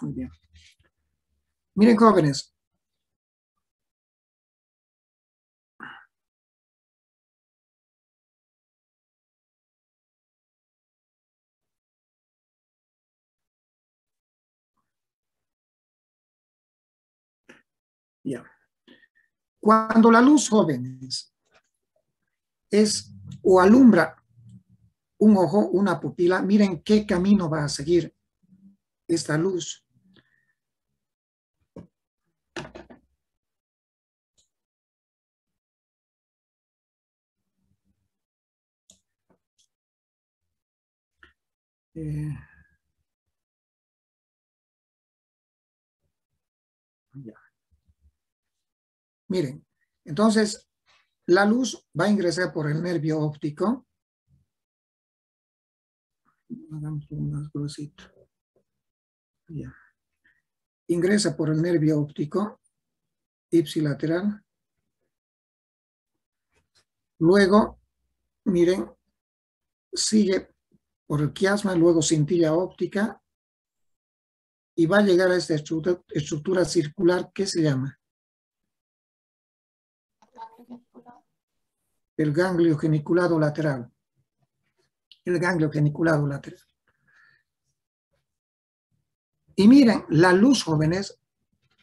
Muy bien. Miren, jóvenes. Ya. Cuando la luz, jóvenes, es o alumbra un ojo, una pupila, miren qué camino va a seguir esta luz. Ya. Miren, entonces la luz va a ingresar por el nervio óptico. Hagamos más grosito. Ya. Ingresa por el nervio óptico ipsilateral. Luego, miren, sigue por el quiasma, luego cintilla óptica y va a llegar a esta estructura circular que se llama el ganglio geniculado lateral. El ganglio geniculado lateral. Y miren, la luz, jóvenes,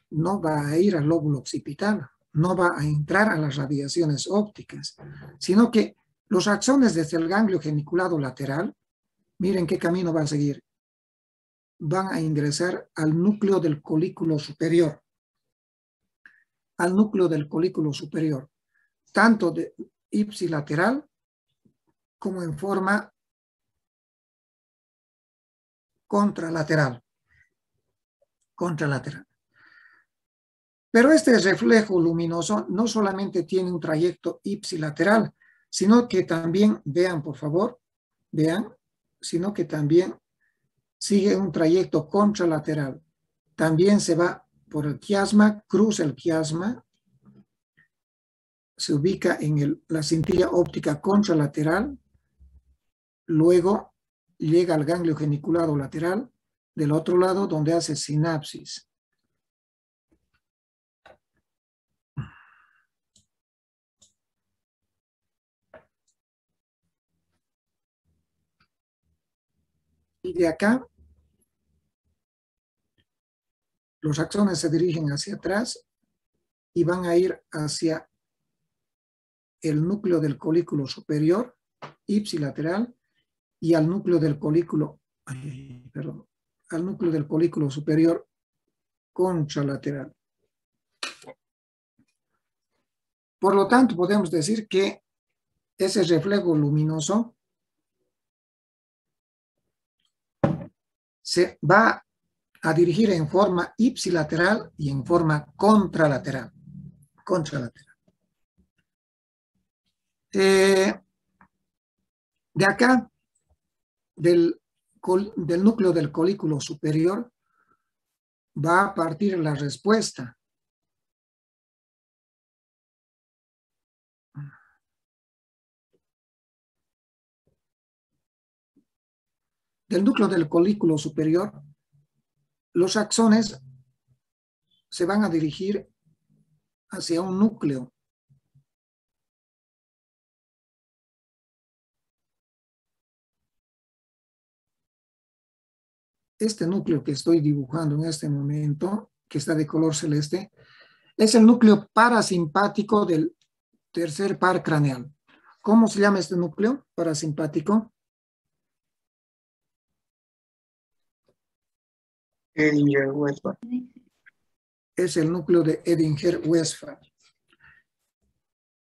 no va a ir al lóbulo occipital, no va a entrar a las radiaciones ópticas, sino que los axones desde el ganglio geniculado lateral, miren qué camino va a seguir. Van a ingresar al núcleo del colículo superior. Al núcleo del colículo superior, tanto de ipsilateral como en forma contralateral. Contralateral. Pero este reflejo luminoso no solamente tiene un trayecto ipsilateral, sino que también, vean por favor, vean, sino que también sigue un trayecto contralateral. También se va por el quiasma, cruza el quiasma, se ubica en la cintilla óptica contralateral, luego llega al ganglio geniculado lateral, del otro lado donde hace sinapsis. Y de acá, los axones se dirigen hacia atrás y van a ir hacia el núcleo del colículo superior, ipsilateral, y al núcleo del colículo, al núcleo del colículo superior contralateral. Por lo tanto, podemos decir que ese reflejo luminoso se va a dirigir en forma ipsilateral y en forma contralateral. De acá, del núcleo del colículo superior, va a partir la respuesta. Del núcleo del colículo superior, los axones se van a dirigir hacia un núcleo. Este núcleo que estoy dibujando en este momento, que está de color celeste, es el núcleo parasimpático del tercer par craneal. ¿Cómo se llama este núcleo parasimpático? Edinger-Westphal. Es el núcleo de Edinger-Westphal.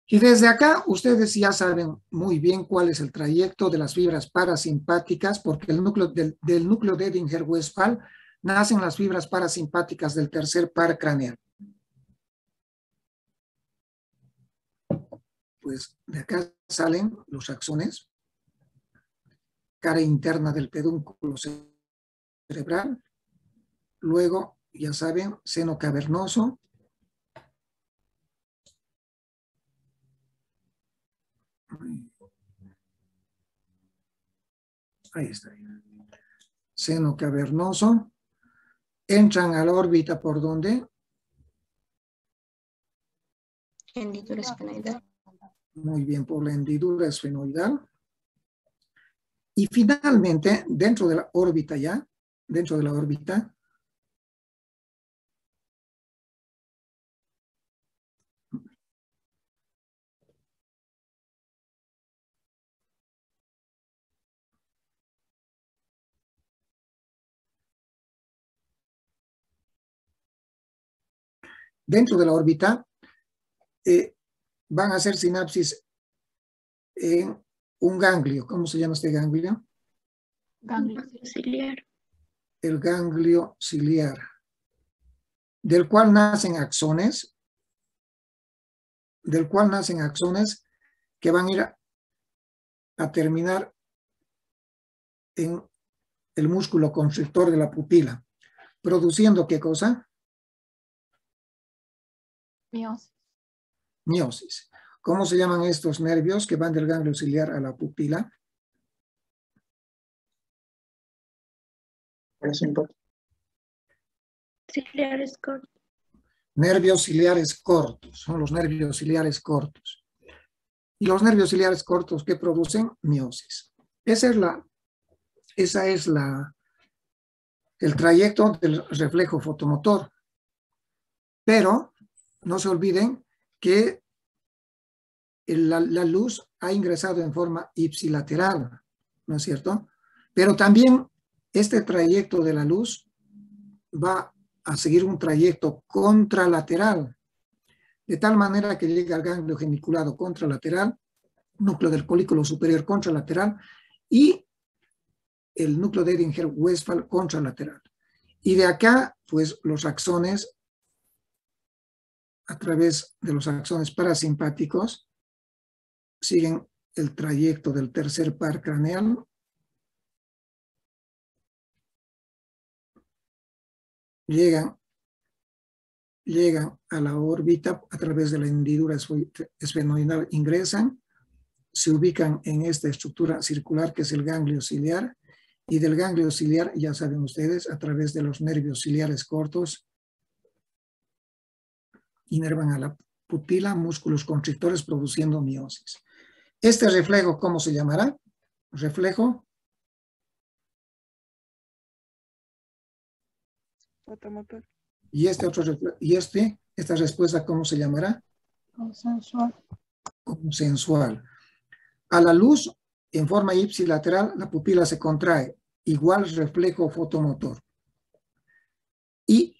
Y desde acá ustedes ya saben muy bien cuál es el trayecto de las fibras parasimpáticas, porque el núcleo del núcleo de Edinger-Westphal nacen las fibras parasimpáticas del tercer par craneal. Pues de acá salen los axones, cara interna del pedúnculo cerebral, luego, ya saben, seno cavernoso, ahí está, seno cavernoso, Entran a la órbita por donde. Hendidura esfenoidal. Muy bien, por la hendidura esfenoidal. Y finalmente, dentro de la órbita dentro de la órbita, van a hacer sinapsis en un ganglio. ¿Cómo se llama este ganglio? Ganglio ciliar. El ganglio ciliar, del cual nacen axones, que van a ir a terminar en el músculo constrictor de la pupila, produciendo ¿qué cosa? Miosis. Miosis. ¿Cómo se llaman estos nervios que van del ganglio ciliar a la pupila? Ciliares cortos. Nervios ciliares cortos, son los nervios ciliares cortos. Y los nervios ciliares cortos que producen miosis. Esa es el trayecto del reflejo fotomotor. Pero no se olviden que la luz ha ingresado en forma ipsilateral, ¿no es cierto? Pero también este trayecto de la luz va a seguir un trayecto contralateral, de tal manera que llega al ganglio geniculado contralateral, núcleo del colículo superior contralateral y el núcleo de Edinger-Westphal contralateral. Y de acá, pues los axones, a través de los axones parasimpáticos, siguen el trayecto del tercer par craneal llegan a la órbita a través de la hendidura esfenoidal, ingresan, se ubican en esta estructura circular que es el ganglio ciliar, y del ganglio ciliar, ya saben ustedes, a través de los nervios ciliares cortos, inervan a la pupila, músculos constrictores produciendo miosis. Este reflejo, ¿cómo se llamará? Reflejo fotomotor. Y este otro reflejo, esta respuesta, ¿cómo se llamará? Consensual. Consensual. A la luz, en forma ipsilateral, la pupila se contrae, igual reflejo fotomotor.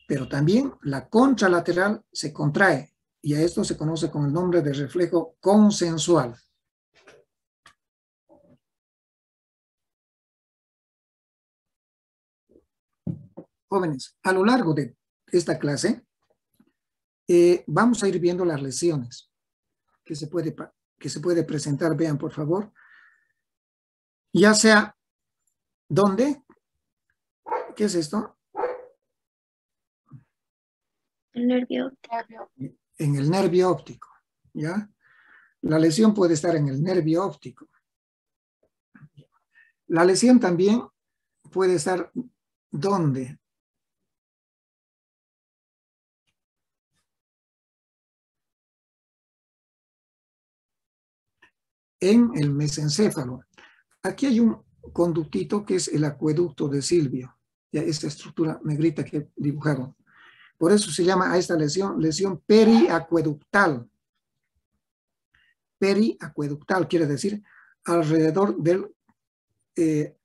Pero también la contralateral se contrae, y a esto se conoce con el nombre de reflejo consensual. Jóvenes, a lo largo de esta clase, vamos a ir viendo las lesiones que se puede presentar. Vean, por favor. Ya sea, ¿dónde? ¿Qué es esto? El nervio. En el nervio óptico, ¿ya? La lesión puede estar en el nervio óptico. La lesión también puede estar, ¿dónde? En el mesencéfalo. Aquí hay un conductito que es el acueducto de Silvio, ya esta estructura negrita que dibujaron. Por eso se llama a esta lesión periacueductal. Periacueductal quiere decir alrededor del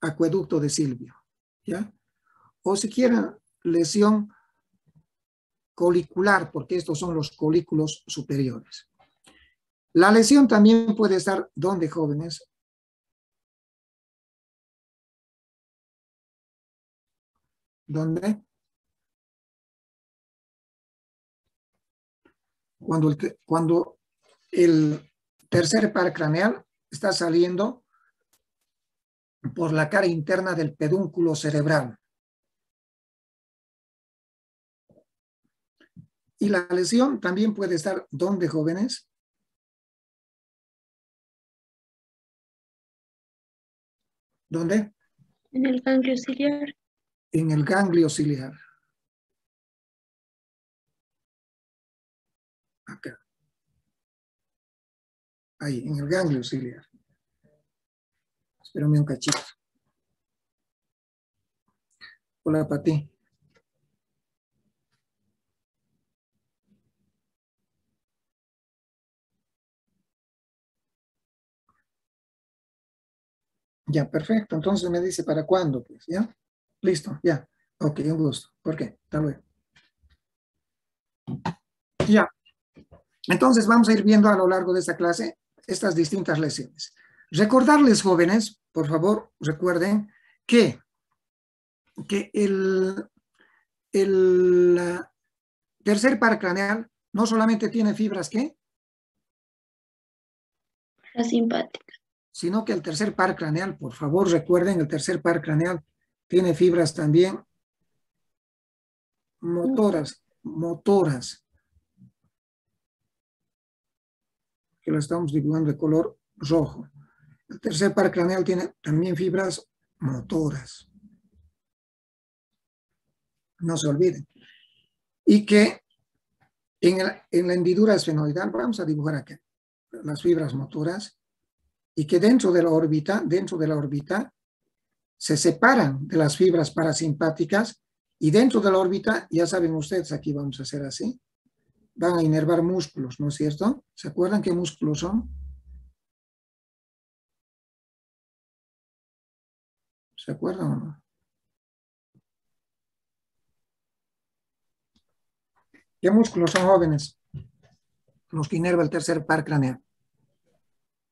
acueducto de Silvio, ¿ya? O si quieren, lesión colicular, porque estos son los colículos superiores. La lesión también puede estar, ¿dónde, jóvenes? ¿Dónde? Cuando el tercer par craneal está saliendo por la cara interna del pedúnculo cerebral. Y la lesión también puede estar, ¿dónde, jóvenes? ¿Dónde? En el ganglio ciliar. En el ganglio ciliar. ahí, en el ganglio ciliar. Espérame un cachito. Hola, Pati. Ya, perfecto. Entonces me dice para cuándo, pues, ¿ya? Listo, ya. Ok, un gusto. ¿Por qué? Hasta luego. Ya. Entonces vamos a ir viendo a lo largo de esta clase estas distintas lesiones. Recordarles, jóvenes, por favor, recuerden que el tercer par craneal no solamente tiene fibras, ¿qué? Parasimpática. Sino que el tercer par craneal, por favor, recuerden, el tercer par craneal tiene fibras también motoras, que lo estamos dibujando de color rojo. El tercer par craneal tiene también fibras motoras. No se olviden. Y que en la hendidura esfenoidal, vamos a dibujar aquí las fibras motoras, y que dentro de la órbita, se separan de las fibras parasimpáticas, y dentro de la órbita, ya saben ustedes, aquí vamos a hacer así, van a inervar músculos, ¿no es cierto? ¿Se acuerdan qué músculos son? ¿Se acuerdan o no? ¿Qué músculos son, jóvenes? Los que inerva el tercer par craneal.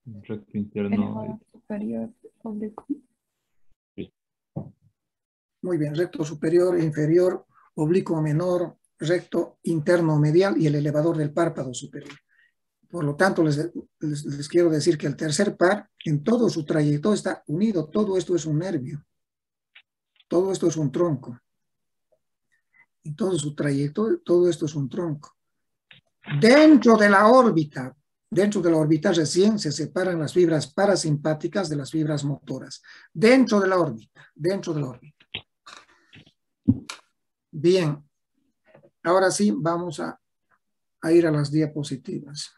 Recto interno. Elevado superior oblicuo. Sí. Muy bien, recto superior, inferior, oblicuo menor, recto interno medial y el elevador del párpado superior. Por lo tanto, les quiero decir que el tercer par, en todo su trayecto, está unido. Todo esto es un nervio. Todo esto es un tronco. En todo su trayecto, todo esto es un tronco. Dentro de la órbita recién se separan las fibras parasimpáticas de las fibras motoras. Dentro de la órbita. Bien. Ahora sí, vamos a ir a las diapositivas.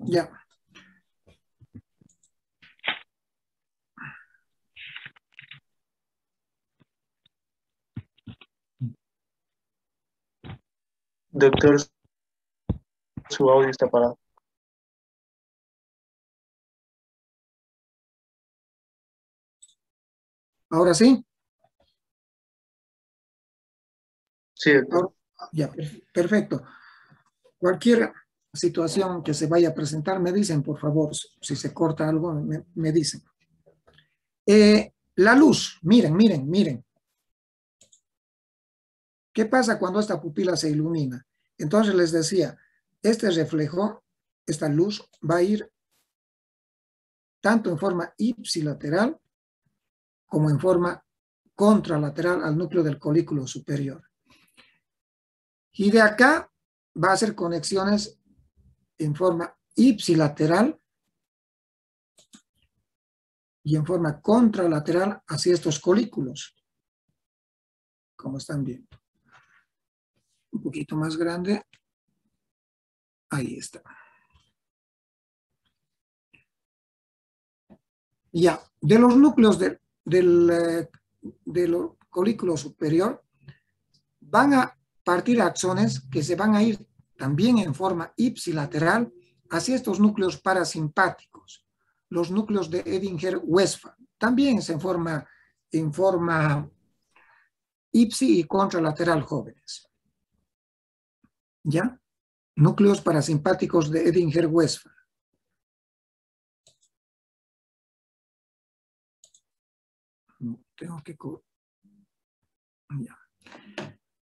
Ya. Doctor, su audio está parado. Ahora sí. Sí, doctor. Ya, perfecto. Cualquier situación que se vaya a presentar, me dicen, por favor, si se corta algo, me dicen. La luz, miren. ¿Qué pasa cuando esta pupila se ilumina? Entonces les decía, este reflejo, esta luz va a ir tanto en forma ipsilateral como en forma contralateral al núcleo del colículo superior. Y de acá va a hacer conexiones en forma ipsilateral y en forma contralateral hacia estos colículos, como están viendo. Un poquito más grande. Ahí está. Ya, de los núcleos del colículo superior van a partir axones que se van a ir también en forma ipsilateral hacia estos núcleos parasimpáticos, los núcleos de Edinger-Westphal. También es en forma ipsi y contralateral, jóvenes. ¿Ya? Núcleos parasimpáticos de Edinger-Westphal. Tengo que... Ya.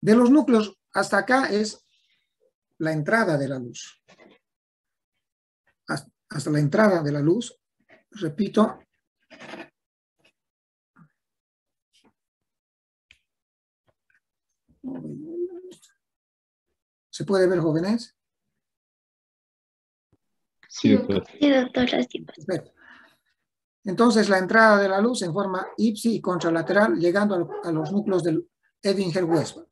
De los núcleos hasta acá es la entrada de la luz. Hasta la entrada de la luz, repito, ¿se puede ver, jóvenes? Sí, doctor. Sí, doctor, así pasa. Perfecto. Entonces, la entrada de la luz en forma ipsi y contralateral, llegando a los núcleos del Edinger-Westphal.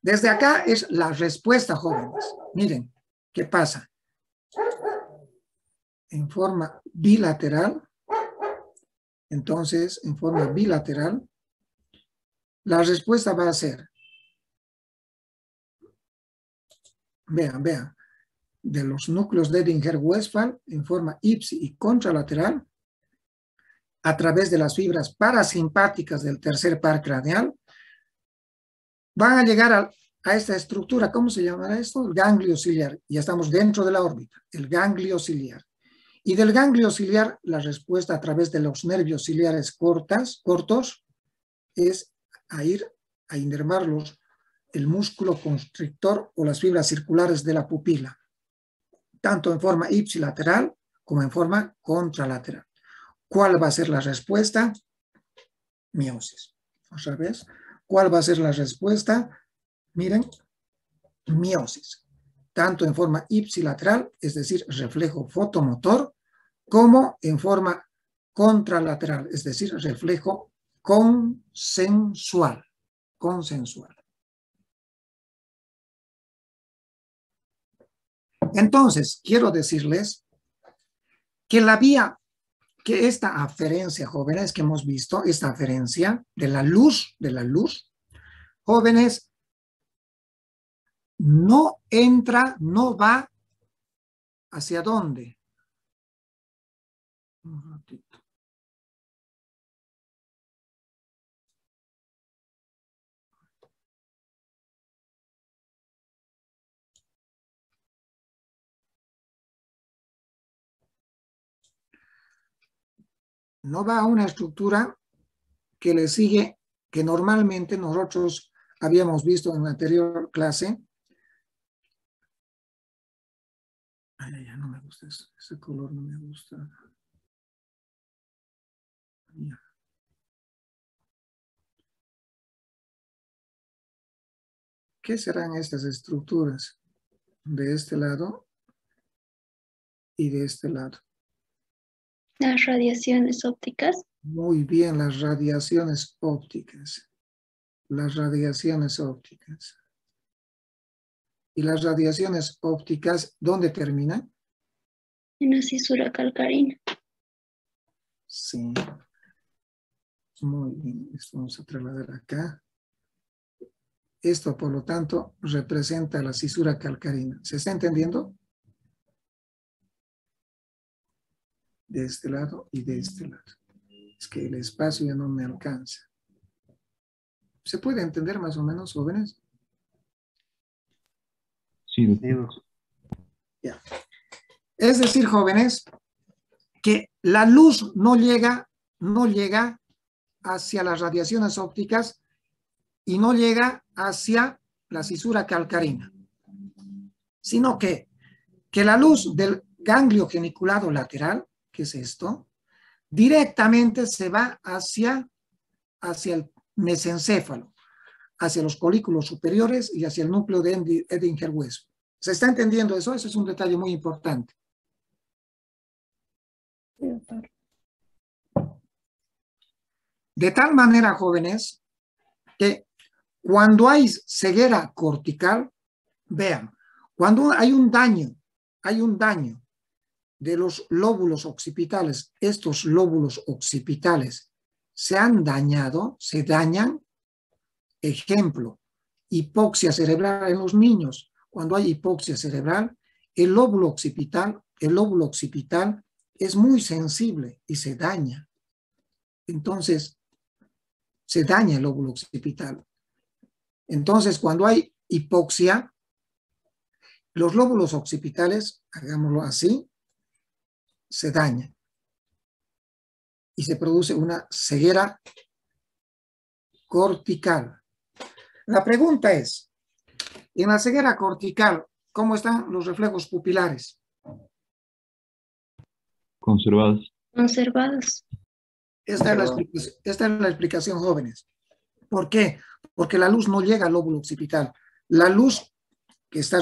Desde acá es la respuesta, jóvenes. Miren, ¿qué pasa? En forma bilateral, entonces, en forma bilateral, la respuesta va a ser, vean, de los núcleos de Edinger-Westphal en forma ipsi y contralateral, a través de las fibras parasimpáticas del tercer par craneal, van a llegar a esta estructura. ¿Cómo se llamará esto? El ganglio ciliar. Ya estamos dentro de la órbita, el ganglio ciliar. Y del ganglio ciliar, la respuesta a través de los nervios ciliares cortos es a ir a inervar el músculo constrictor o las fibras circulares de la pupila, tanto en forma ipsilateral como en forma contralateral. ¿Cuál va a ser la respuesta? Miosis. ¿Otra vez? ¿Cuál va a ser la respuesta? Miren, miosis. Tanto en forma ipsilateral, es decir, reflejo fotomotor, como en forma contralateral, es decir, reflejo consensual. Entonces, quiero decirles que que esta aferencia, jóvenes, que hemos visto, esta aferencia de la luz, jóvenes, no entra, no va ¿hacia dónde? Un ratito. No va a una estructura que le sigue, que normalmente nosotros habíamos visto en la anterior clase. Ay, ya no me gusta eso. Ese color no me gusta. Ya. ¿Qué serán estas estructuras? De este lado y de este lado. Las radiaciones ópticas. Muy bien, las radiaciones ópticas. Las radiaciones ópticas. ¿Y las radiaciones ópticas dónde terminan? En la cisura calcarina. Sí. Muy bien, esto vamos a trasladar acá. Esto, por lo tanto, representa la cisura calcarina. ¿Se está entendiendo? De este lado y de este lado. Es que el espacio ya no me alcanza. ¿Se puede entender más o menos, jóvenes? Sí, doctor. Ya. Es decir, jóvenes, que la luz no llega hacia las radiaciones ópticas y no llega hacia la cisura calcarina, sino que la luz del ganglio geniculado lateral, que es esto, directamente se va hacia el mesencéfalo, hacia los colículos superiores y hacia el núcleo de Edinger-Westphal. ¿Se está entendiendo eso? Eso es un detalle muy importante. Sí, doctor. De tal manera, jóvenes, que cuando hay ceguera cortical, vean, cuando hay un daño de los lóbulos occipitales, estos lóbulos occipitales se dañan, ejemplo, hipoxia cerebral en los niños. Cuando hay hipoxia cerebral, el lóbulo occipital es muy sensible y se daña. Entonces, se daña el lóbulo occipital. Entonces, cuando hay hipoxia, los lóbulos occipitales, hagámoslo así, se dañan y se produce una ceguera cortical. La pregunta es, en la ceguera cortical, ¿cómo están los reflejos pupilares? Conservados. Conservados. Esta es la explicación, jóvenes. ¿Por qué? Porque la luz no llega al lóbulo occipital. La luz que está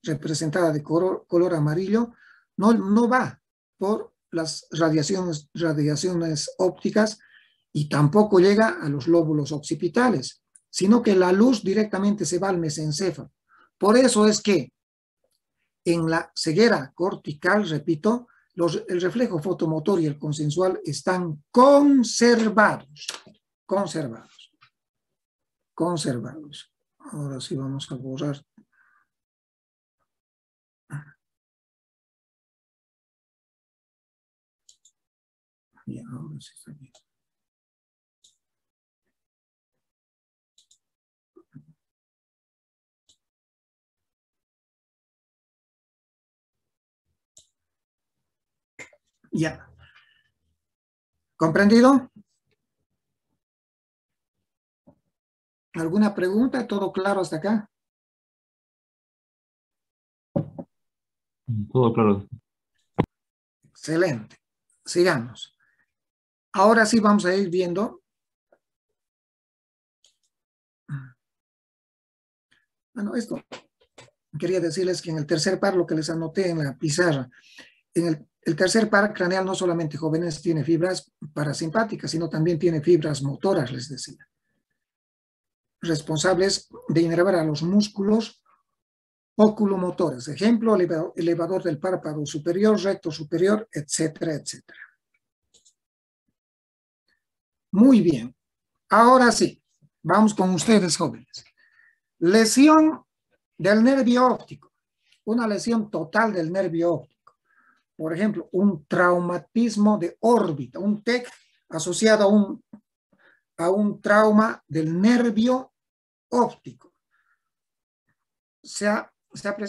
representada de color amarillo no va por las radiaciones ópticas y tampoco llega a los lóbulos occipitales, sino que la luz directamente se va al mesencéfalo. Por eso es que en la ceguera cortical, repito, el reflejo fotomotor y el consensual están conservados. Ahora sí vamos a borrar. Bien, ahora sí está bien. Ya. ¿Comprendido? ¿Alguna pregunta? ¿Todo claro hasta acá? Todo claro. Excelente. Sigamos. Ahora sí vamos a ir viendo. Bueno, esto quería decirles que en el tercer par, lo que les anoté en la pizarra, en el tercer par craneal no solamente, jóvenes, tiene fibras parasimpáticas, sino también tiene fibras motoras, les decía, responsables de inervar a los músculos oculomotores. Ejemplo, elevador del párpado superior, recto superior, etcétera, etcétera. Muy bien. Ahora sí, vamos con ustedes, jóvenes. Lesión del nervio óptico. Una lesión total del nervio óptico. Por ejemplo, un traumatismo de órbita, un TEC asociado a un trauma del nervio óptico.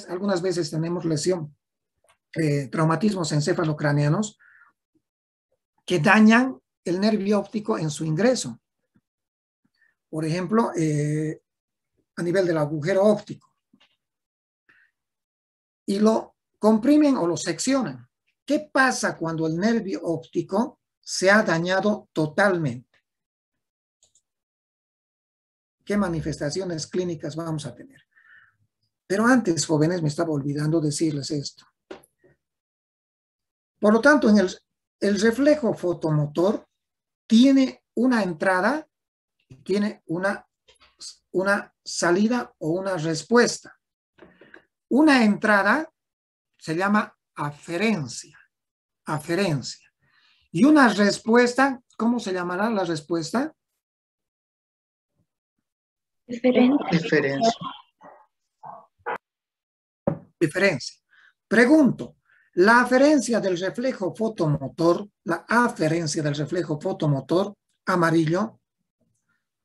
Algunas veces tenemos lesión, traumatismos encefalocraneanos que dañan el nervio óptico en su ingreso. Por ejemplo, a nivel del agujero óptico. Y lo comprimen o lo seccionan. ¿Qué pasa cuando el nervio óptico se ha dañado totalmente? ¿Qué manifestaciones clínicas vamos a tener? Pero antes, jóvenes, me estaba olvidando decirles esto. Por lo tanto, en el reflejo fotomotor tiene una entrada y tiene una salida o una respuesta. Una entrada se llama aferencia. Y una respuesta, ¿cómo se llamará la respuesta? Diferencia. Pregunto, la aferencia del reflejo fotomotor, amarillo,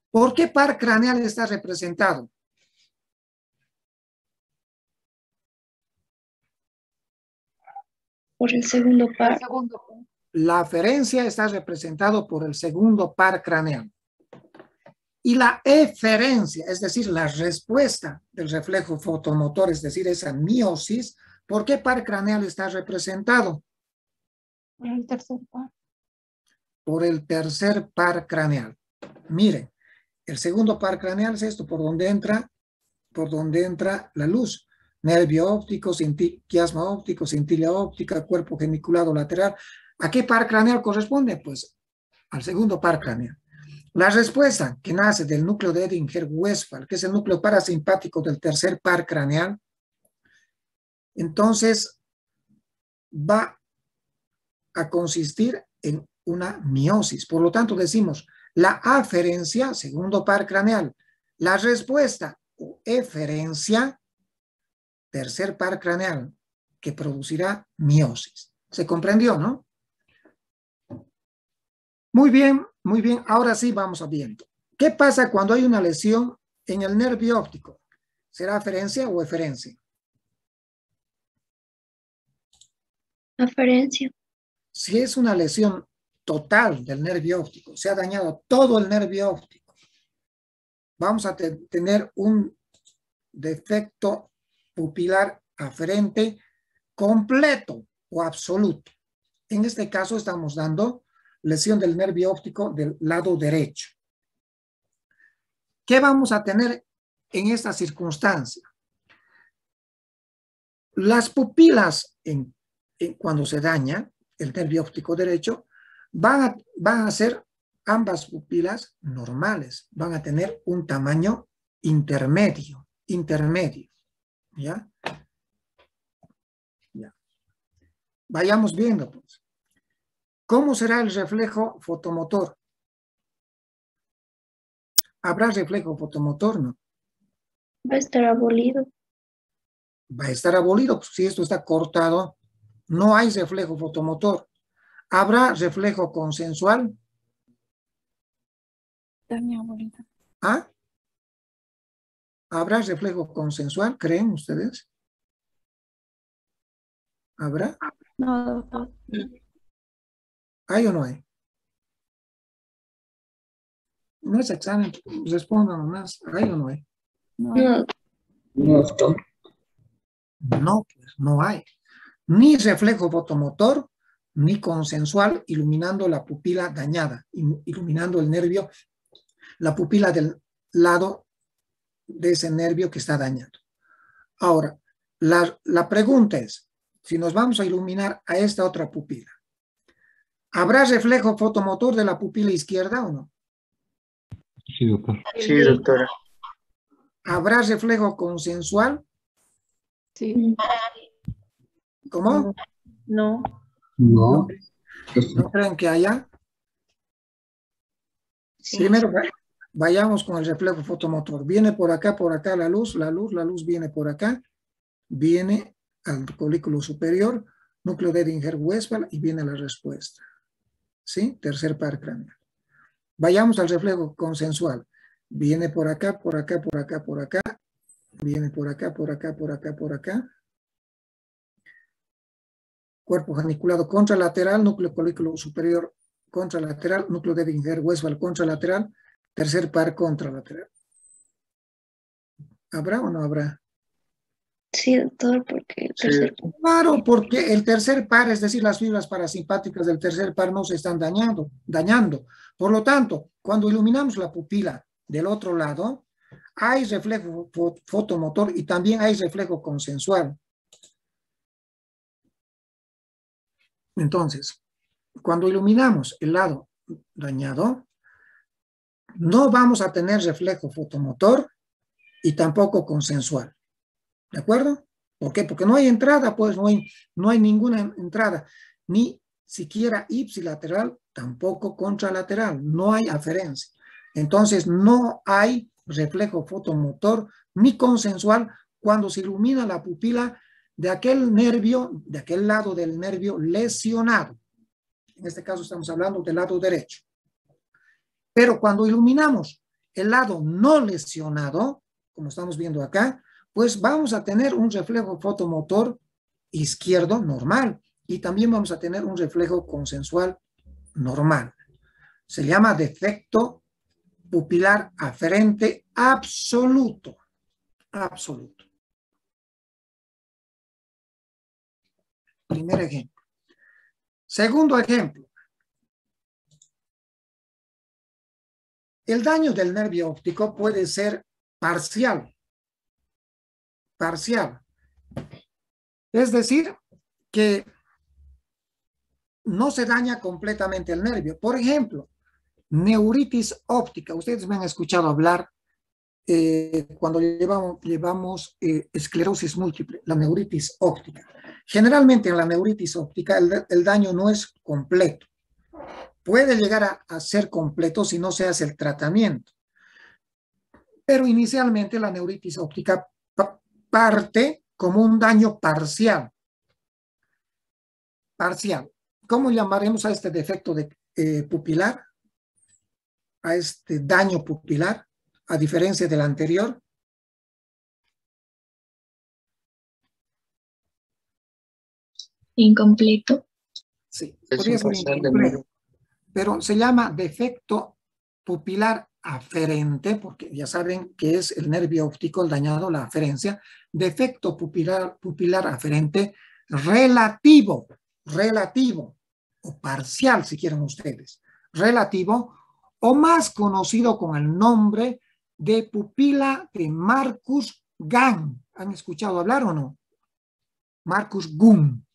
¿por qué par craneal está representado? Por el segundo par. La aferencia está representado por el segundo par craneal. Y la eferencia, es decir, la respuesta del reflejo fotomotor, es decir, esa miosis, ¿por qué par craneal está representado? Por el tercer par. Por el tercer par craneal. Miren, el segundo par craneal es esto, por donde entra la luz. Nervio óptico, quiasma óptico, cintila óptica, cuerpo geniculado lateral. ¿A qué par craneal corresponde? Pues al segundo par craneal. La respuesta que nace del núcleo de Edinger-Westphal, que es el núcleo parasimpático del tercer par craneal, entonces va a consistir en una miosis. Por lo tanto, decimos la aferencia, segundo par craneal, la respuesta o eferencia, tercer par craneal, que producirá miosis. ¿Se comprendió, no? Muy bien, muy bien. Ahora sí vamos a viendo. ¿Qué pasa cuando hay una lesión en el nervio óptico? ¿Será aferencia o eferencia? Aferencia. Si es una lesión total del nervio óptico, se ha dañado todo el nervio óptico, vamos a tener un defecto pupilar aferente completo o absoluto. En este caso estamos dando lesión del nervio óptico del lado derecho. ¿Qué vamos a tener en esta circunstancia? Las pupilas, cuando se daña el nervio óptico derecho, van a ser ambas pupilas normales, van a tener un tamaño intermedio, ¿ya? Ya. Vayamos viendo, pues. ¿Cómo será el reflejo fotomotor? ¿Habrá reflejo fotomotor? No. Va a estar abolido. Va a estar abolido, pues, si esto está cortado, no hay reflejo fotomotor. ¿Habrá reflejo consensual? También abolido. ¿Ah? ¿Habrá reflejo consensual? ¿Creen ustedes? ¿Habrá? No, doctor. ¿Hay o no hay? No es examen, respondan nomás. ¿Hay o no hay? No. No, doctor. No, pues no hay. Ni reflejo fotomotor, ni consensual iluminando la pupila dañada, iluminando el nervio, la pupila del lado de ese nervio que está dañado. Ahora, la pregunta es, si nos vamos a iluminar a esta otra pupila, ¿habrá reflejo fotomotor de la pupila izquierda o no? Sí, doctor. Sí, doctora. ¿Habrá reflejo consensual? Sí. ¿Cómo? No. No. ¿No creen que haya? Sí. Primero vayamos con el reflejo fotomotor. Viene por acá la luz viene por acá, viene al colículo superior, núcleo de Edinger-Westphal y viene la respuesta. ¿Sí? Tercer par craneal. Vayamos al reflejo consensual. Viene por acá, viene por acá. Cuerpo geniculado contralateral, núcleo colículo superior contralateral, núcleo de Edinger-Westphal contralateral, tercer par contralateral. ¿Habrá o no habrá? Sí, doctor, porque el tercer. Claro, porque el tercer par, es decir, las fibras parasimpáticas del tercer par no se están dañando. Por lo tanto, cuando iluminamos la pupila del otro lado, hay reflejo fotomotor y también hay reflejo consensual. Entonces, cuando iluminamos el lado dañado, no vamos a tener reflejo fotomotor y tampoco consensual. ¿De acuerdo? ¿Por qué? Porque no hay entrada, pues no hay ninguna entrada, ni siquiera ipsilateral, tampoco contralateral, no hay aferencia. Entonces no hay reflejo fotomotor ni consensual cuando se ilumina la pupila de aquel nervio, de aquel lado del nervio lesionado. En este caso estamos hablando del lado derecho. Pero cuando iluminamos el lado no lesionado, como estamos viendo acá, pues vamos a tener un reflejo fotomotor izquierdo normal y también vamos a tener un reflejo consensual normal. Se llama defecto pupilar aferente absoluto. Absoluto. Primer ejemplo. Segundo ejemplo. El daño del nervio óptico puede ser parcial. Parcial. Es decir, que no se daña completamente el nervio. Por ejemplo, neuritis óptica. Ustedes me han escuchado hablar cuando llevamos esclerosis múltiple, la neuritis óptica. Generalmente en la neuritis óptica el daño no es completo. Puede llegar a ser completo si no se hace el tratamiento. Pero inicialmente la neuritis óptica parte como un daño parcial. Parcial. ¿Cómo llamaremos a este defecto de pupilar? A este daño pupilar, a diferencia del anterior. Incompleto. Sí, Es podría ser un parcial incompleto, pero se llama defecto pupilar aferente, porque ya saben que es el nervio óptico el dañado, la aferencia, defecto pupilar aferente relativo, o parcial, si quieren ustedes, relativo, o más conocido con el nombre de pupila de Marcus-Gunn. ¿Han escuchado hablar o no? Marcus-Gunn.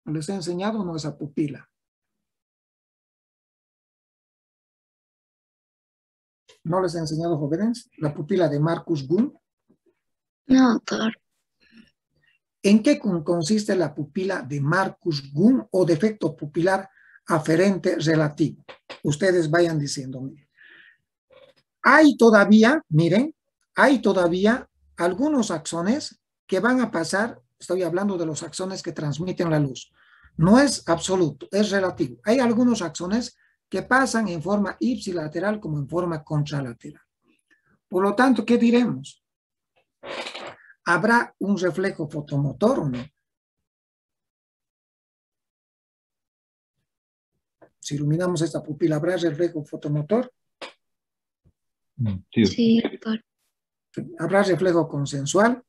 ¿Les he enseñado o no esa pupila? ¿No les he enseñado, jóvenes, la pupila de Marcus-Gunn? No, doctor. ¿En qué consiste la pupila de Marcus-Gunn o defecto pupilar aferente relativo? Ustedes vayan diciéndome. Hay todavía, miren, hay todavía algunos axones que van a pasar, estoy hablando de los axones que transmiten la luz. No es absoluto, es relativo. Hay algunos axones que pasan en forma ipsilateral como en forma contralateral. Por lo tanto, ¿qué diremos? ¿Habrá un reflejo fotomotor o no? Si iluminamos esta pupila, ¿habrá reflejo fotomotor? Sí. Sí, doctor. ¿Habrá reflejo consensual?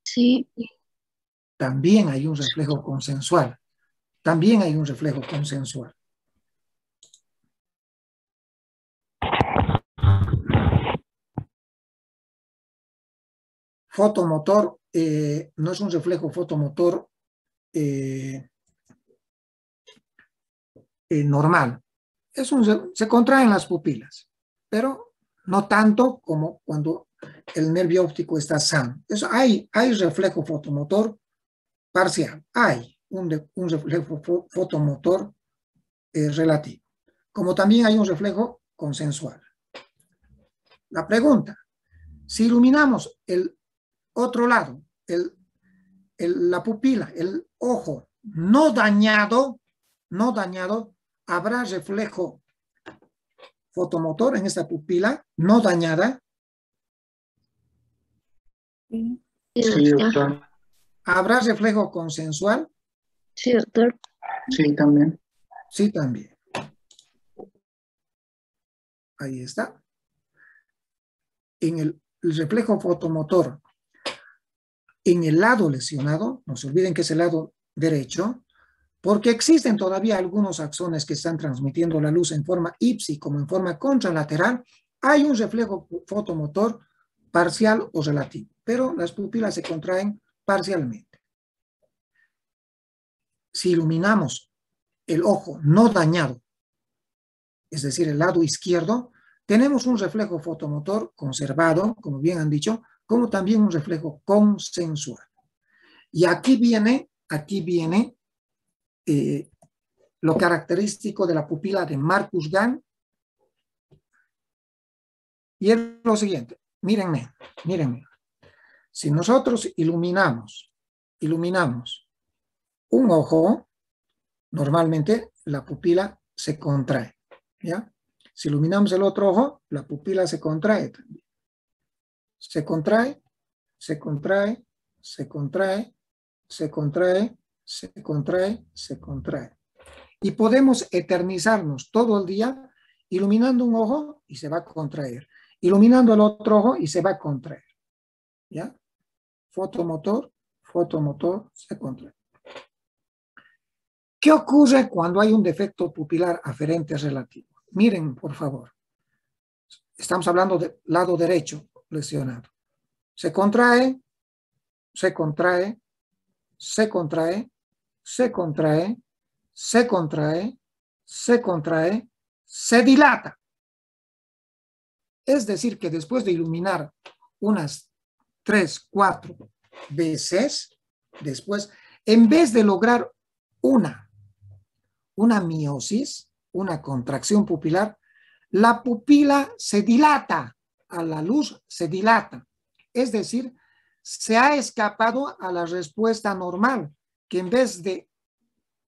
Sí. También hay un reflejo consensual. También hay un reflejo consensual. Fotomotor no es un reflejo fotomotor normal. Se contraen las pupilas, pero no tanto como cuando el nervio óptico está sano. Eso hay reflejo fotomotor parcial. Hay un reflejo fotomotor relativo. Como también hay un reflejo consensual. La pregunta, si iluminamos el otro lado, la pupila, el ojo no dañado, ¿habrá reflejo fotomotor en esta pupila no dañada? Sí, Sí, doctor. doctor. ¿Habrá reflejo consensual? Sí, doctor. Sí, también. Sí, también. Ahí está. En el reflejo fotomotor en el lado lesionado, no se olviden que es el lado derecho, porque existen todavía algunos axones que están transmitiendo la luz en forma ipsi como en forma contralateral, hay un reflejo fotomotor parcial o relativo, pero las pupilas se contraen parcialmente. Si iluminamos el ojo no dañado, es decir, el lado izquierdo, tenemos un reflejo fotomotor conservado, como bien han dicho, como también un reflejo consensual. Y aquí viene lo característico de la pupila de Marcus-Gunn, y es lo siguiente, mírenme. Si nosotros iluminamos un ojo, normalmente la pupila se contrae, ¿ya? Si iluminamos el otro ojo, la pupila se contrae también. Se contrae, se contrae, se contrae, se contrae, se contrae, se contrae. Y podemos eternizarnos todo el día iluminando un ojo y se va a contraer. Iluminando el otro ojo y se va a contraer. ¿Ya? Fotomotor, se contrae. ¿Qué ocurre cuando hay un defecto pupilar aferente relativo? Miren, por favor. Estamos hablando del lado derecho lesionado. Se contrae, se contrae, se contrae, se contrae, se contrae, se contrae, se dilata. Es decir, que después de iluminar unas 3, 4 veces, después, en vez de lograr una miosis, una contracción pupilar, la pupila se dilata, a la luz se dilata. Es decir, se ha escapado a la respuesta normal, que en vez de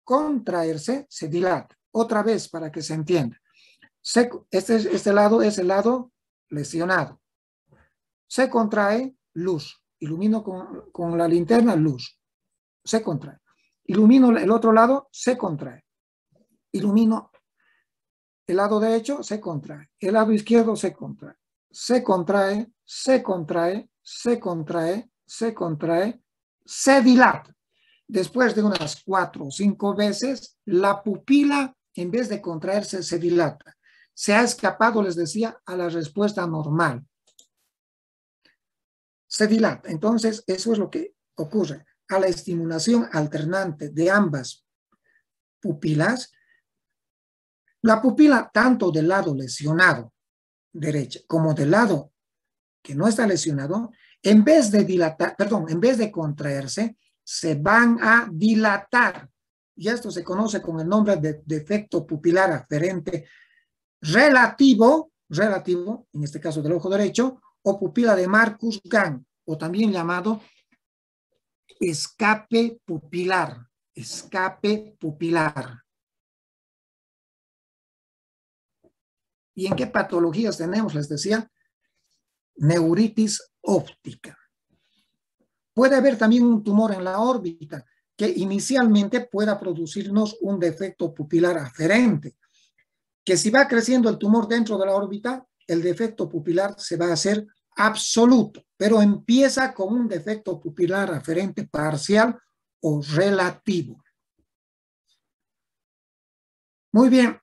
contraerse, se dilata. Otra vez, para que se entienda. Este lado es el lado lesionado. Se contrae, luz. Ilumino con la linterna, luz. Se contrae. Ilumino el otro lado, se contrae. ilumino el lado derecho, se contrae. El lado izquierdo se contrae. Se contrae, se contrae, se contrae, se contrae, se dilata. Después de unas 4 o 5 veces, la pupila, en vez de contraerse, se dilata. Se ha escapado, les decía, a la respuesta normal. Se dilata. Entonces, eso es lo que ocurre. A la estimulación alternante de ambas pupilas, la pupila tanto del lado lesionado, derecha, como del lado que no está lesionado, en vez de dilatar, perdón, en vez de contraerse, se van a dilatar. Y esto se conoce con el nombre de defecto pupilar aferente relativo, en este caso del ojo derecho, o pupila de Marcus-Gang, o también llamado escape pupilar, escape pupilar. ¿Y en qué patologías tenemos? Les decía, neuritis óptica. Puede haber también un tumor en la órbita que inicialmente pueda producirnos un defecto pupilar aferente, que si va creciendo el tumor dentro de la órbita, el defecto pupilar se va a hacer absoluto, pero empieza con un defecto pupilar aferente parcial o relativo. Muy bien.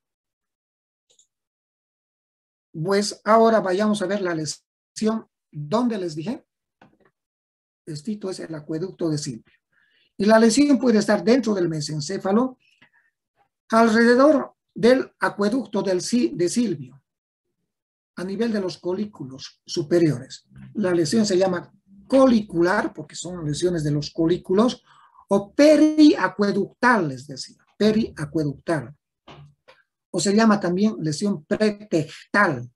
Pues ahora vayamos a ver la lesión. ¿Dónde les dije? Esto es el acueducto de Silvio. Y la lesión puede estar dentro del mesencéfalo, alrededor del acueducto de Silvio, a nivel de los colículos superiores. La lesión se llama colicular, porque son lesiones de los colículos, o periacueductal, les decía, periacueductal. O se llama también lesión pretectal,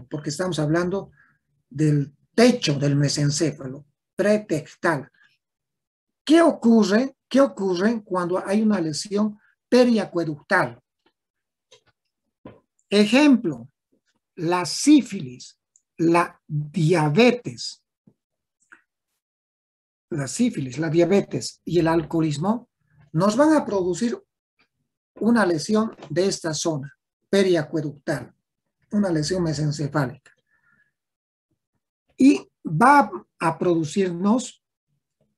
porque estamos hablando del techo del mesencéfalo, pretectal. ¿Qué ocurre cuando hay una lesión periacueductal? Ejemplo, la sífilis, la diabetes. La sífilis, la diabetes y el alcoholismo nos van a producir una lesión de esta zona periacueductal, una lesión mesencefálica. Y va a producirnos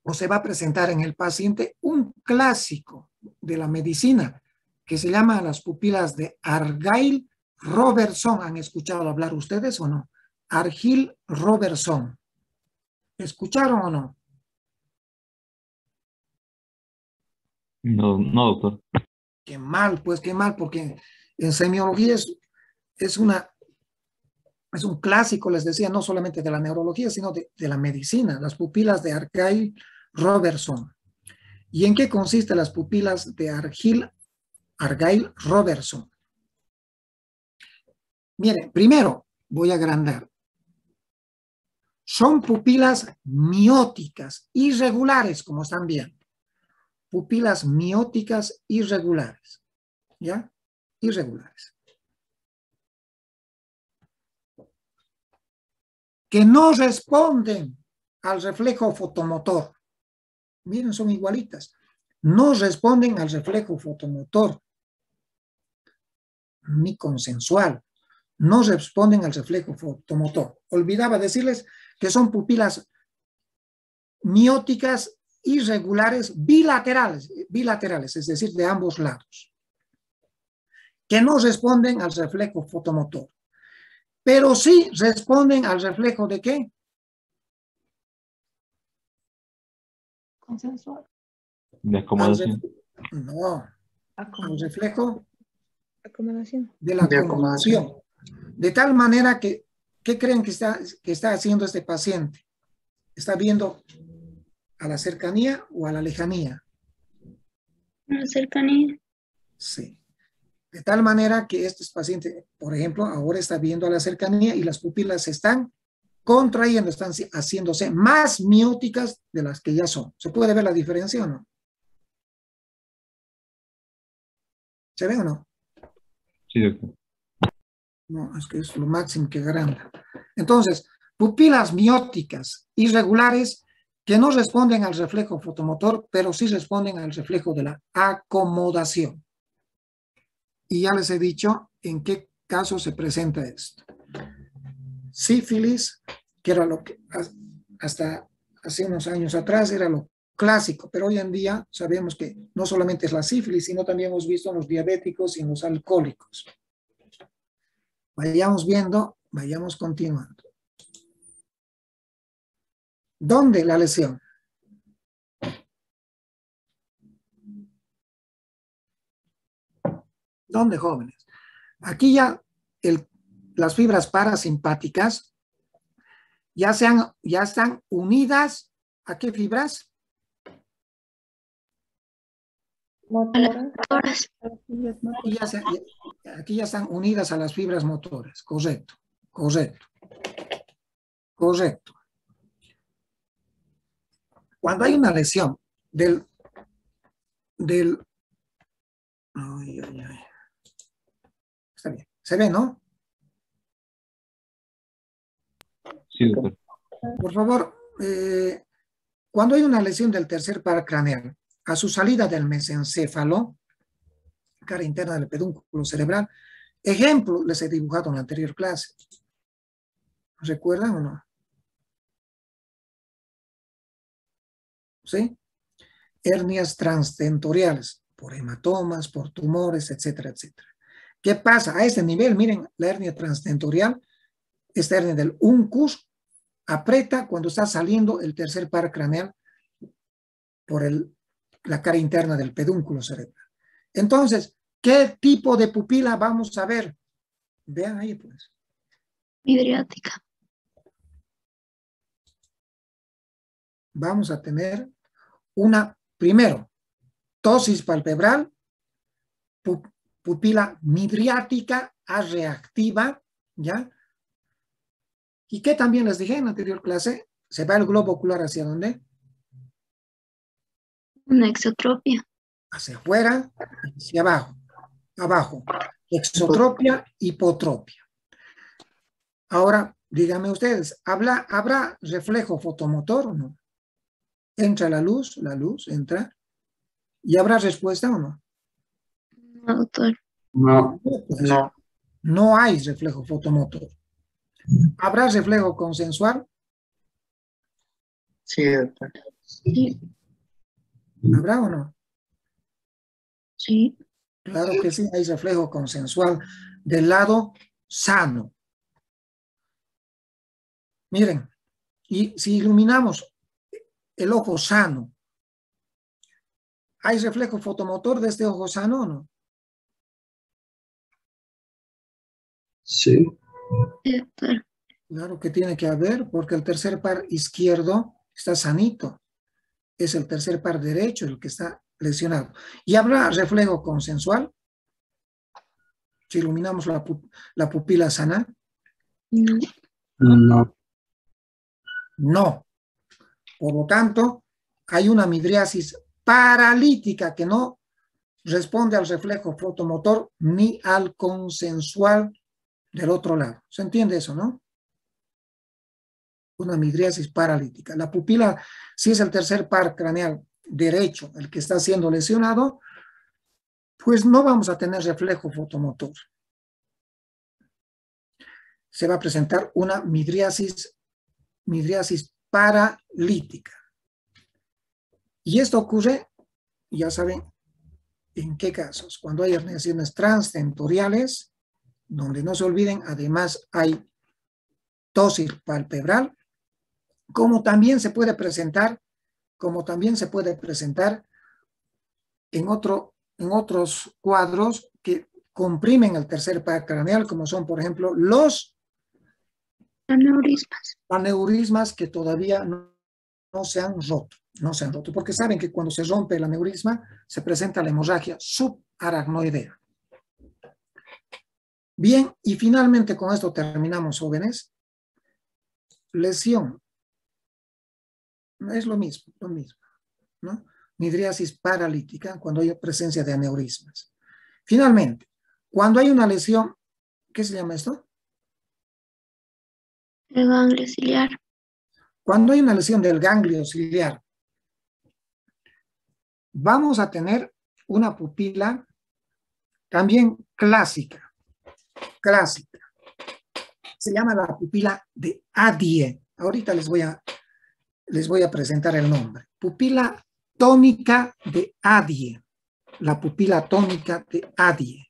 o se va a presentar en el paciente un clásico de la medicina que se llama las pupilas de Argyll-Robertson. ¿Han escuchado hablar ustedes o no? Argyll-Robertson. ¿Escucharon o no? No, no, doctor. Qué mal, pues qué mal, porque en semiología es un clásico, les decía, no solamente de la neurología, sino de la medicina, las pupilas de Argyll-Robertson. ¿Y en qué consisten las pupilas de Argyll-Robertson? Miren, primero voy a agrandar. Son pupilas mióticas, irregulares, como están viendo. Pupilas mióticas irregulares. ¿Ya? Irregulares. Que no responden al reflejo fotomotor. Miren, son igualitas. No responden al reflejo fotomotor, ni consensual. No responden al reflejo fotomotor. Olvidaba decirles que son pupilas mióticas irregulares bilaterales, es decir, de ambos lados, que no responden al reflejo fotomotor, pero sí responden al reflejo ¿de qué? Consensual. De acomodación. No, al reflejo Acomodación. de la acomodación. De tal manera que, ¿qué creen que está haciendo este paciente? ¿Está viendo a la cercanía o a la lejanía? A la cercanía. Sí. De tal manera que este paciente, por ejemplo, ahora está viendo a la cercanía y las pupilas se están contrayendo, están haciéndose más mióticas de las que ya son. ¿Se puede ver la diferencia o no? ¿Se ve o no? Sí, doctor. No, es que es lo máximo que agranda. Entonces, pupilas mióticas irregulares que no responden al reflejo fotomotor, pero sí responden al reflejo de la acomodación. Y ya les he dicho en qué caso se presenta esto. Sífilis, que era lo que hasta hace unos años atrás era lo clásico, pero hoy en día sabemos que no solamente es la sífilis, sino también hemos visto en los diabéticos y en los alcohólicos. Vayamos viendo, vayamos continuando. ¿Dónde la lesión? ¿Dónde, jóvenes? Aquí ya las fibras parasimpáticas ya están unidas. ¿A qué fibras? Motoras. Aquí ya están unidas a las fibras motoras. Correcto, correcto, correcto. Cuando hay una lesión ay, ay, ay. Está bien. ¿Se ve, no? Sí, doctor. Por favor, cuando hay una lesión del tercer par craneal, a su salida del mesencéfalo, cara interna del pedúnculo cerebral, ejemplo les he dibujado en la anterior clase. ¿Recuerdan o no? ¿Sí? Hernias transtentoriales, por hematomas, por tumores, etcétera, etcétera. ¿Qué pasa? A este nivel, miren, la hernia transtentorial, esta hernia del uncus, aprieta cuando está saliendo el tercer par craneal por la cara interna del pedúnculo cerebral. Entonces, ¿qué tipo de pupila vamos a ver? Vean ahí, pues. Midriática. Vamos a tener primero, ptosis palpebral, pupila midriática reactiva, ¿ya? ¿Y qué también les dije en la anterior clase? Se va el globo ocular ¿hacia dónde? Una exotropia. Hacia afuera, hacia abajo. Abajo. Exotropia, hipotropia. Ahora, díganme ustedes, ¿habrá reflejo fotomotor o no? ¿Entra la luz entra. ¿Y habrá respuesta o no? No, doctor. No, Pues, no, no hay reflejo fotomotor. ¿Habrá reflejo consensual? sí, doctor. Sí. ¿Habrá o no? Sí. Claro que sí, hay reflejo consensual del lado sano. Miren, y si iluminamos el ojo sano, ¿hay reflejo fotomotor de este ojo sano o no? Sí. Sí, doctor. Claro que tiene que haber, porque el tercer par izquierdo está sanito. Es el tercer par derecho el que está lesionado. ¿Y habrá reflejo consensual? Si iluminamos la pupila sana. No. No. No. Por lo tanto, hay una midriasis paralítica que no responde al reflejo fotomotor ni al consensual del otro lado. ¿Se entiende eso, no? Una midriasis paralítica. La pupila, si es el tercer par craneal derecho el que está siendo lesionado, pues no vamos a tener reflejo fotomotor. Se va a presentar una midriasis paralítica. Y esto ocurre, ya saben, ¿en qué casos? Cuando hay herniaciones transtentoriales, donde no se olviden, además hay ptosis palpebral, como también se puede presentar en otros cuadros que comprimen el tercer par craneal, como son, por ejemplo, los aneurismas que todavía no se han roto. No se han roto, porque saben que cuando se rompe el aneurisma se presenta la hemorragia subaracnoidea. Bien, y finalmente con esto terminamos, jóvenes. Lesión. Es lo mismo, ¿no? Midriasis paralítica cuando hay presencia de aneurismas. Finalmente, cuando hay una lesión, ¿qué se llama esto? El ganglio ciliar. Cuando hay una lesión del ganglio ciliar, vamos a tener una pupila también clásica. Se llama la pupila de Adie. Ahorita les voy a presentar el nombre. Pupila tónica de Adie. La pupila tónica de Adie.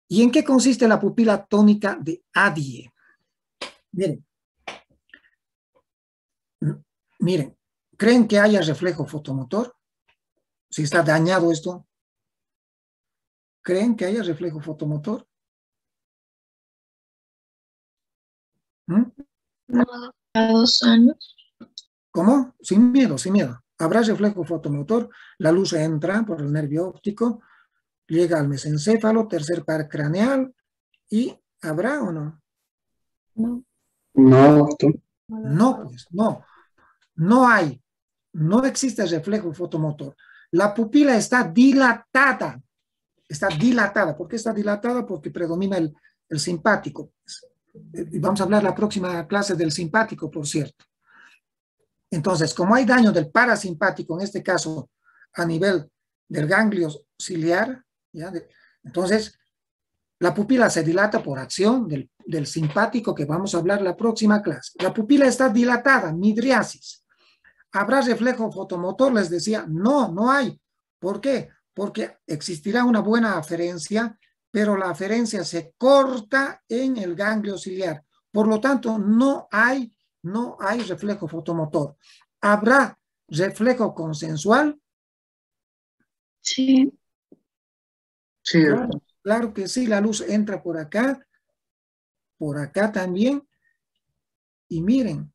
¿Y en qué consiste la pupila tónica de Adie? Miren, ¿creen que haya reflejo fotomotor? Si está dañado esto, ¿creen que haya reflejo fotomotor? No, a 2 años. ¿Cómo? Sin miedo, sin miedo. Habrá reflejo fotomotor, la luz entra por el nervio óptico, llega al mesencéfalo, tercer par craneal, y ¿habrá o no? No. No, doctor. No, pues, no. No hay. No existe reflejo fotomotor. La pupila está dilatada. Está dilatada. ¿Por qué está dilatada? Porque predomina el simpático. Y vamos a hablar la próxima clase del simpático, por cierto. Entonces, como hay daño del parasimpático, en este caso a nivel del ganglio ciliar, ¿ya? Entonces la pupila se dilata por acción del simpático que vamos a hablar la próxima clase. La pupila está dilatada, midriasis. ¿Habrá reflejo fotomotor? Les decía, no, no hay. ¿Por qué? Porque existirá una buena aferencia, pero la aferencia se corta en el ganglio ciliar. Por lo tanto, no hay reflejo fotomotor. ¿Habrá reflejo consensual? Sí. Sí, Claro que sí, la luz entra por acá también. Y miren,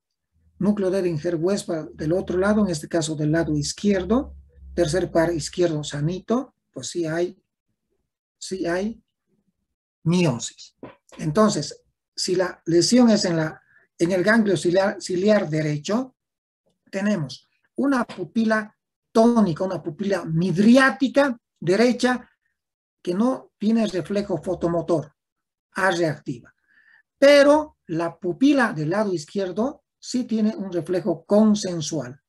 núcleo de Edinger-Westphal del otro lado, en este caso del lado izquierdo, tercer par izquierdo sanito, pues sí hay miosis. Entonces, si la lesión es en el ganglio ciliar derecho, tenemos una pupila tónica, una pupila midriática derecha que no tiene reflejo fotomotor, A reactiva. Pero la pupila del lado izquierdo sí tiene un reflejo consensual.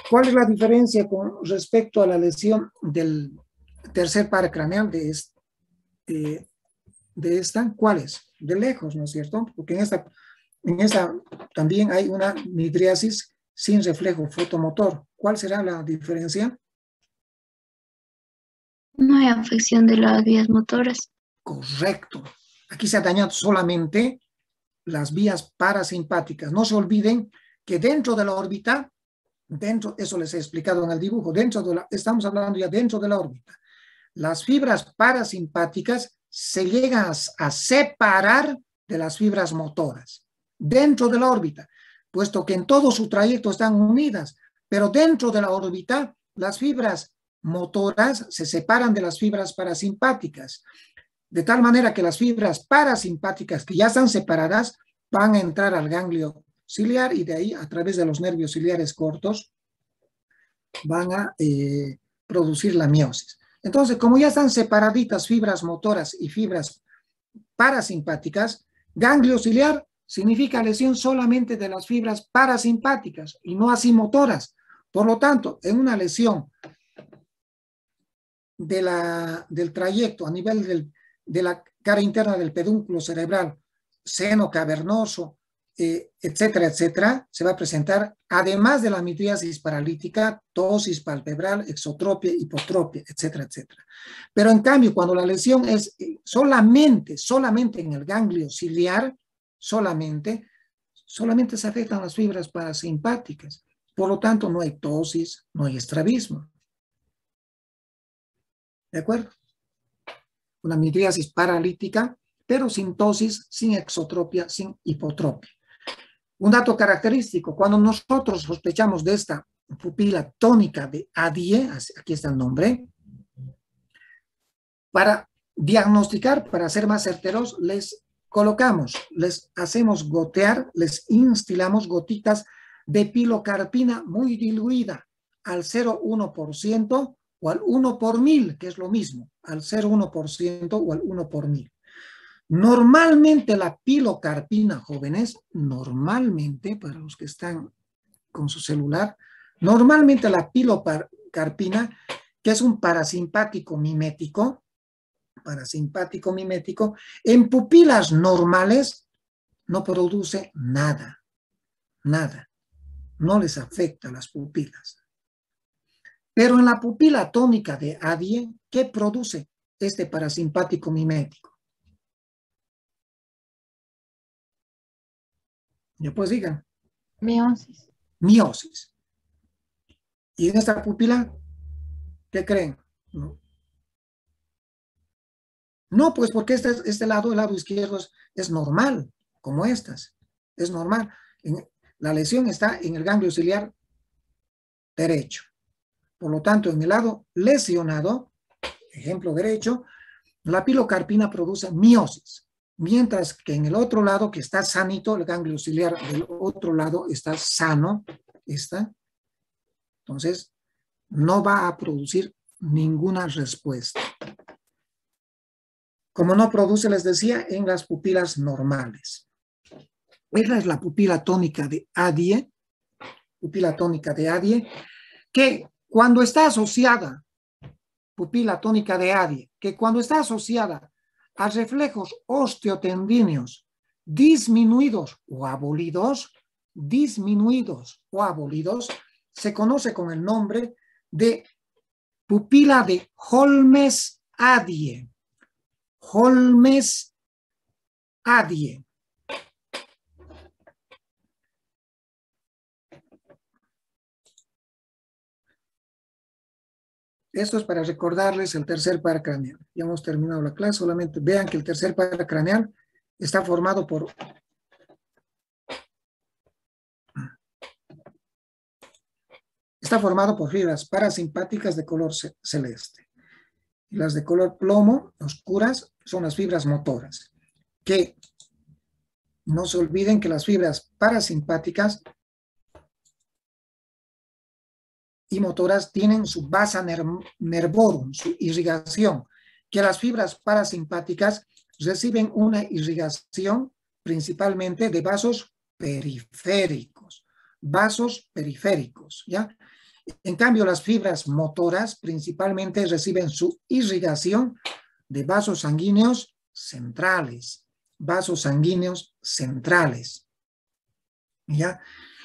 ¿Cuál es la diferencia con respecto a la lesión del tercer par craneal de esta? ¿Cuál es? De lejos, ¿no es cierto? Porque en esta también hay una midriasis sin reflejo fotomotor. ¿Cuál será la diferencia? No hay afección de las vías motoras. Correcto. Aquí se ha dañado solamente las vías parasimpáticas. No se olviden que dentro de la órbita, eso les he explicado en el dibujo, estamos hablando ya dentro de la órbita, las fibras parasimpáticas se llegan a separar de las fibras motoras dentro de la órbita, puesto que en todo su trayecto están unidas, pero dentro de la órbita las fibras motoras se separan de las fibras parasimpáticas, de tal manera que las fibras parasimpáticas que ya están separadas van a entrar al ganglio ciliar y de ahí a través de los nervios ciliares cortos van a producir la miosis. Entonces, como ya están separaditas fibras motoras y fibras parasimpáticas, ganglio ciliar significa lesión solamente de las fibras parasimpáticas y no así motoras. Por lo tanto, en una lesión del trayecto a nivel de la cara interna del pedúnculo cerebral, seno cavernoso, etcétera, etcétera, se va a presentar, además de la midriasis paralítica, ptosis palpebral, exotropia, hipotropia, etcétera, etcétera. Pero en cambio, cuando la lesión es solamente en el ganglio ciliar, solamente se afectan las fibras parasimpáticas. Por lo tanto, no hay ptosis, no hay estrabismo. ¿De acuerdo? Una midriasis paralítica, pero sin ptosis, sin exotropia, sin hipotropia. Un dato característico, cuando nosotros sospechamos de esta pupila tónica de Adie, aquí está el nombre, para diagnosticar, para ser más certeros, les hacemos gotear, les instilamos gotitas de pilocarpina muy diluida al 0,1% o al 1 por 1000, que es lo mismo, al 0,1% o al 1 por 1000. Normalmente la pilocarpina, jóvenes, normalmente, para los que están con su celular, normalmente la pilocarpina, que es un parasimpático mimético, en pupilas normales no produce nada, nada, no les afecta a las pupilas. Pero en la pupila tónica de Adie, ¿qué produce este parasimpático mimético? Ya pues digan. Meiosis. Miosis. ¿Y en esta pupila qué creen? No, pues porque este lado, el lado izquierdo, es normal, como estas. Es normal. La lesión está en el ganglio ciliar derecho. Por lo tanto, en el lado lesionado, ejemplo derecho, la pilocarpina produce miosis. Mientras que en el otro lado, que está sanito, el ganglio ciliar del otro lado está sano, entonces no va a producir ninguna respuesta. Como no produce, les decía, en las pupilas normales. Esa es la pupila tónica de Adie, que cuando está asociada, pupila tónica de Adie, que cuando está asociada a reflejos osteotendíneos disminuidos o abolidos, se conoce con el nombre de pupila de Holmes-Adie. Holmes-Adie. Esto es para recordarles el tercer par craneal. Ya hemos terminado la clase, solamente vean que el tercer par craneal está formado por fibras parasimpáticas de color celeste. Y las de color plomo, oscuras, son las fibras motoras. Que no se olviden que las fibras parasimpáticas y motoras tienen su vasa nervorum, su irrigación, que las fibras parasimpáticas reciben una irrigación principalmente de vasos periféricos, ¿ya? En cambio, las fibras motoras principalmente reciben su irrigación de vasos sanguíneos centrales, ¿ya?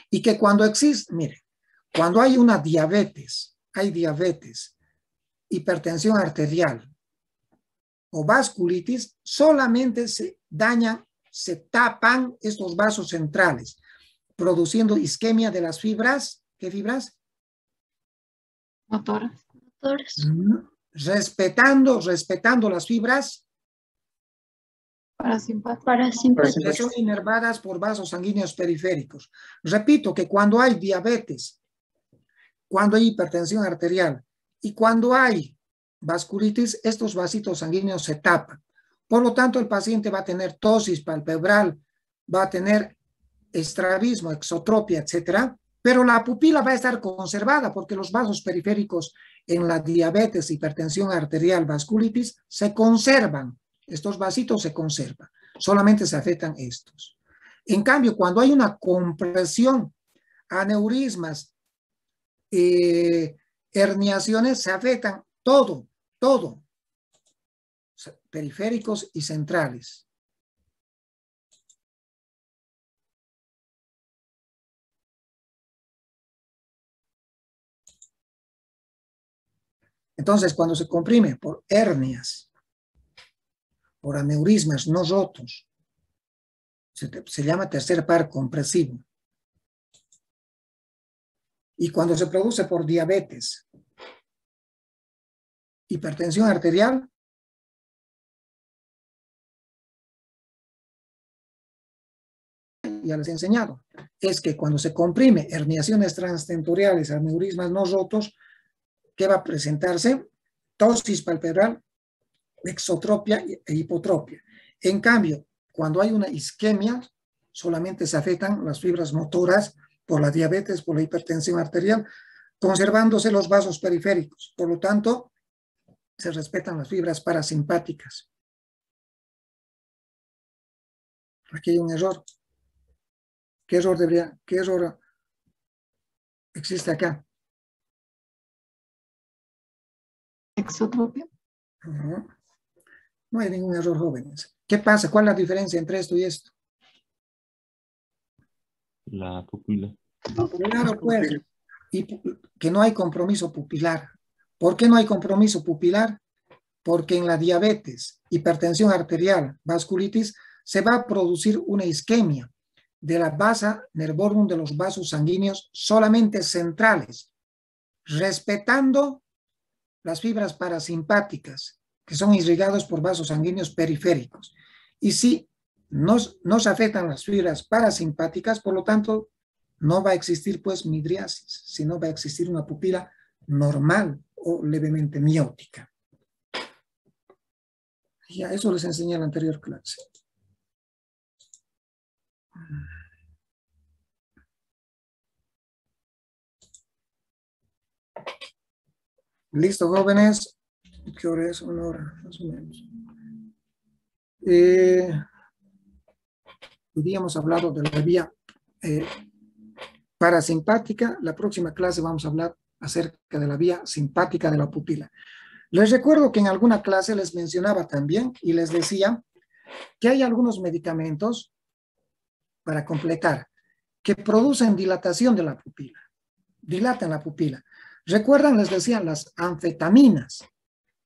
Y que cuando existe, mire, cuando hay diabetes, hipertensión arterial o vasculitis, solamente se tapan estos vasos centrales, produciendo isquemia de las fibras. ¿Qué fibras? Motoras. Respetando las fibras Parasimpáticas. que son inervadas por vasos sanguíneos periféricos. Repito que cuando hay diabetes, cuando hay hipertensión arterial y cuando hay vasculitis, estos vasitos sanguíneos se tapan. Por lo tanto, el paciente va a tener tosis palpebral, va a tener estrabismo, exotropia, etcétera, pero la pupila va a estar conservada porque los vasos periféricos en la diabetes, hipertensión arterial, vasculitis, se conservan. Estos vasitos se conservan. Solamente se afectan estos. En cambio, cuando hay una compresión, aneurismas, herniaciones, se afectan todo, periféricos y centrales. Entonces, cuando se comprime por hernias, por aneurismas no rotos, se llama tercer par compresivo. Y cuando se produce por diabetes, hipertensión arterial, ya les he enseñado, es que cuando se comprime herniaciones transtentoriales, aneurismas no rotos, ¿qué va a presentarse? Tosis palpebral, exotropia e hipotropia. En cambio, cuando hay una isquemia, solamente se afectan las fibras motoras por la diabetes, por la hipertensión arterial, conservándose los vasos periféricos. Por lo tanto, se respetan las fibras parasimpáticas. Aquí hay un error. ¿Qué error existe acá? Exotropia. No, no hay ningún error, jóvenes. ¿Qué pasa? ¿Cuál es la diferencia entre esto y esto? La pupila. Claro, pues, y que no hay compromiso pupilar. ¿Por qué no hay compromiso pupilar? Porque en la diabetes, hipertensión arterial, vasculitis, se va a producir una isquemia de la vasa nervorum de los vasos sanguíneos solamente centrales, respetando las fibras parasimpáticas, que son irrigados por vasos sanguíneos periféricos. Y si nos afectan las fibras parasimpáticas, por lo tanto, no va a existir pues midriasis, sino va a existir una pupila normal o levemente miótica. Ya, eso les enseñé en la anterior clase. Listo, jóvenes. ¿Qué hora es? 1 hora, más o menos. Hoy hemos hablado de la vía parasimpática. La próxima clase vamos a hablar acerca de la vía simpática de la pupila. Les recuerdo que en alguna clase les mencionaba también y les decía que hay algunos medicamentos para completar que producen dilatación de la pupila. Dilatan la pupila. ¿Recuerdan? Les decía las anfetaminas.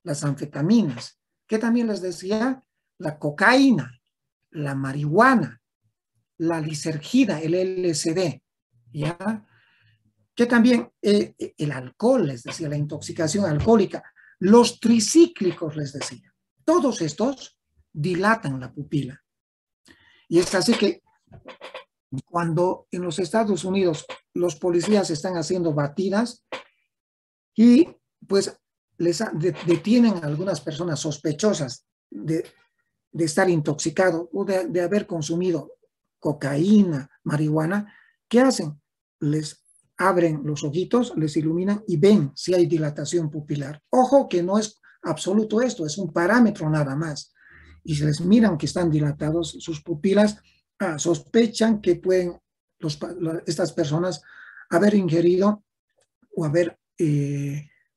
Las anfetaminas. ¿Qué también les decía? La cocaína, la marihuana, la lisergida, el LSD, ¿ya? Que también el alcohol, les decía, la intoxicación alcohólica, los tricíclicos, les decía. Todos estos dilatan la pupila. Y es así que cuando en los Estados Unidos los policías están haciendo batidas y pues detienen a algunas personas sospechosas de estar intoxicado o de haber consumido cocaína, marihuana, ¿qué hacen? Les abren los ojitos, les iluminan y ven si hay dilatación pupilar. Ojo que no es absoluto esto, es un parámetro nada más. Y si les miran que están dilatados sus pupilas, sospechan que pueden estas personas haber ingerido o haber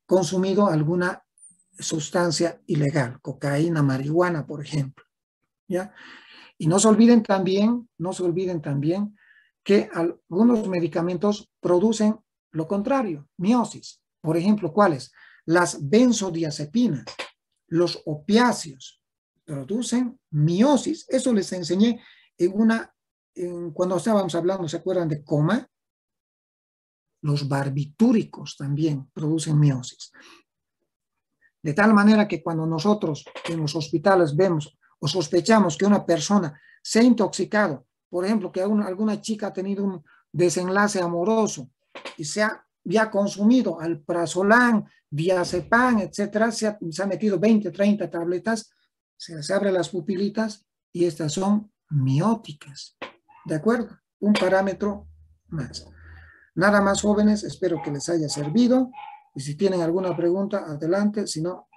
consumido alguna sustancia ilegal, cocaína, marihuana, por ejemplo. ¿Ya? Y no se olviden también que algunos medicamentos producen lo contrario, miosis. Por ejemplo, ¿cuáles? Las benzodiazepinas, los opiáceos producen miosis. Eso les enseñé cuando estábamos hablando, ¿se acuerdan de coma? Los barbitúricos también producen miosis. De tal manera que cuando nosotros en los hospitales vemos o sospechamos que una persona se ha intoxicado, por ejemplo, que alguna chica ha tenido un desenlace amoroso y se ha consumido alprazolam, diazepam, etcétera, se ha metido 20, 30 tabletas, se abren las pupilitas y estas son mióticas. ¿De acuerdo? Un parámetro más. Nada más, jóvenes, espero que les haya servido. Y si tienen alguna pregunta, adelante. Si no,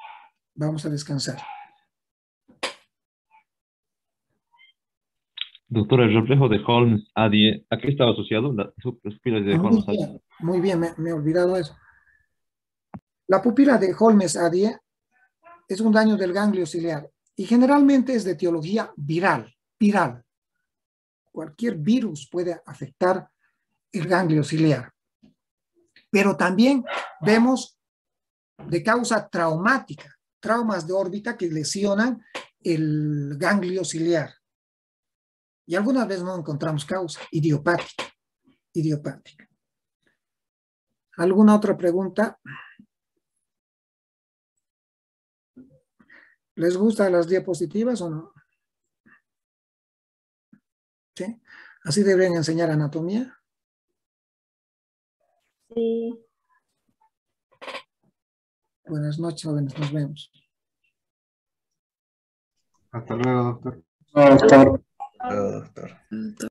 vamos a descansar. Doctora, el reflejo de Holmes-Adie, ¿a qué estaba asociado? Las pupilas de Holmes-Adie. Muy bien, me he olvidado eso. La pupila de Holmes-Adie es un daño del ganglio ciliar y generalmente es de etiología viral. Cualquier virus puede afectar el ganglio ciliar. Pero también vemos de causa traumática, traumas de órbita que lesionan el ganglio ciliar. Y algunas veces no encontramos causa, idiopática. ¿Alguna otra pregunta? ¿Les gustan las diapositivas o no? ¿Sí? ¿Así deberían enseñar anatomía? Sí. Buenas noches, jóvenes, nos vemos. Hasta luego, doctor. Doctor. Doctor.